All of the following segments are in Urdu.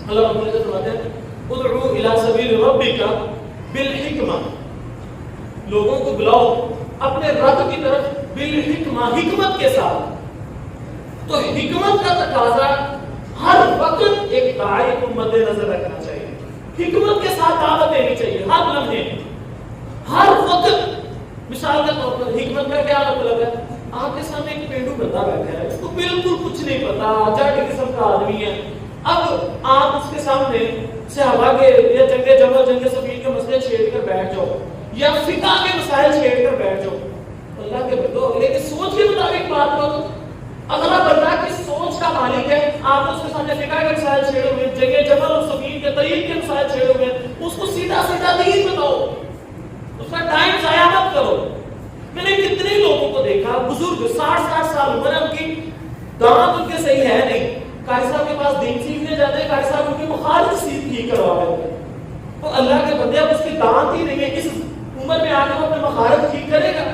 اللہ رب العزت فرماتے ہیں ادعو الی سبیل ربک بالحکمہ، لوگوں کو بلاؤ اپنے رب کی طرف بالحکمہ، حکمت کے ساتھ۔ تو حکمت کا تقاضا ہر وقت ایک داعی کو مد نظر رکھنا چاہیے، حکمت کے ساتھ دعوت دینی چاہیے ہر لمحے ہر وقت۔ مثال کے طور پر حکمت کا کیا مطلب ہے؟ آپ کے سامنے ایک پینڈو بندہ بیٹھا ہے، اس کو بالکل کچھ نہیں پتا، جٹ قسم کا آدمی ہے، اب آپ اس کے سامنے صحابہ کے یا جنگ جمل جنگ صفین کے مسئلے چھیڑ کر بیٹھ جاؤ یا فقہ کے مسائل چھیڑ کر بیٹھ جاؤ، اللہ کے بندو اگلے کی سوچ کے مطابق بات کرو۔ اگلا بندہ کی سوچ کا مالک ہے، آپ اس کے سامنے فقہ کے مسائل چھیڑو گے، جنگ جمل اور صفین کے طریق کے مسائل چھیڑو گے، اس کو سیدھا سیدھا دین بتاؤ، اس کا ٹائم ضائع مت کرو۔ میں نے کتنے لوگوں کو دیکھا، بزرگ 60 سال عمر ہے، ان کی دانت ان کے صحیح ہے نہیں، قاری صاحب کے پاس دین سیکھنے جاتے ہیں، قاری صاحب ان کی مخالف ٹھیک کروا دیتے ہیں۔ تو اللہ کے بندے اب اس کی دانت ہی نہیں ہے، اس عمر میں آ کر وہ اپنے مخالف ٹھیک کرے گا؟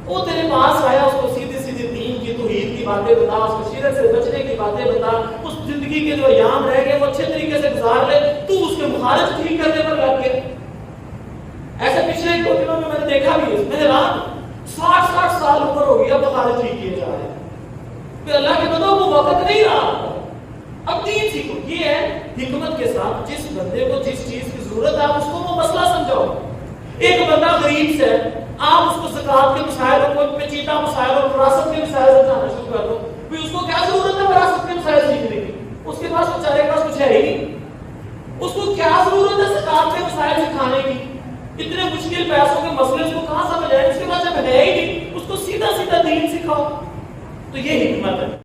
وہ تیرے پاس آیا، اس کو سیدھی سیدھی دین کی توحید کی باتیں بتا، اس کو شرک سے بچنے کی باتیں بتا، اس زندگی کے جو ایام رہ گئے وہ اچھے طریقے سے گزار لے، تو اس کے مخالف ٹھیک کرنے پر لگ گیا۔ ایسے پچھلے ایک دو دنوں میں نے دیکھا بھی ہے، میں نے رات 60 سال عمر ہو گیا، مخالف ٹھیک کیے جا رہے ہیں۔ پھر اللہ کے بندوں وہ وقت نہیں رہا، اب دین سیکھو۔ یہ ہے حکمت کے ساتھ، جس بندے کو جس چیز کی ضرورت ہے آپ اس کو وہ مسئلہ سمجھاؤ۔ ایک بندہ غریب سے، آپ اس کو زکات کے مسائل اور کوئی پیچیدہ مسائل اور وراثت کے مسائل سمجھانا شروع کر دو، پھر اس کو کیا ضرورت ہے وراثت کے مسائل سیکھنے کی؟ اس کے پاس بیچارے کے پاس کچھ ہے ہی نہیں، اس کو کیا ضرورت ہے زکات کے مسائل سکھانے کی؟ اتنے مشکل پیسوں کے مسئلے اس کو کہاں سمجھ آئے؟ اس کے پاس جب ہے ہی نہیں، اس کو سیدھا سیدھا دین سکھاؤ۔ تو یہ حکمت ہے۔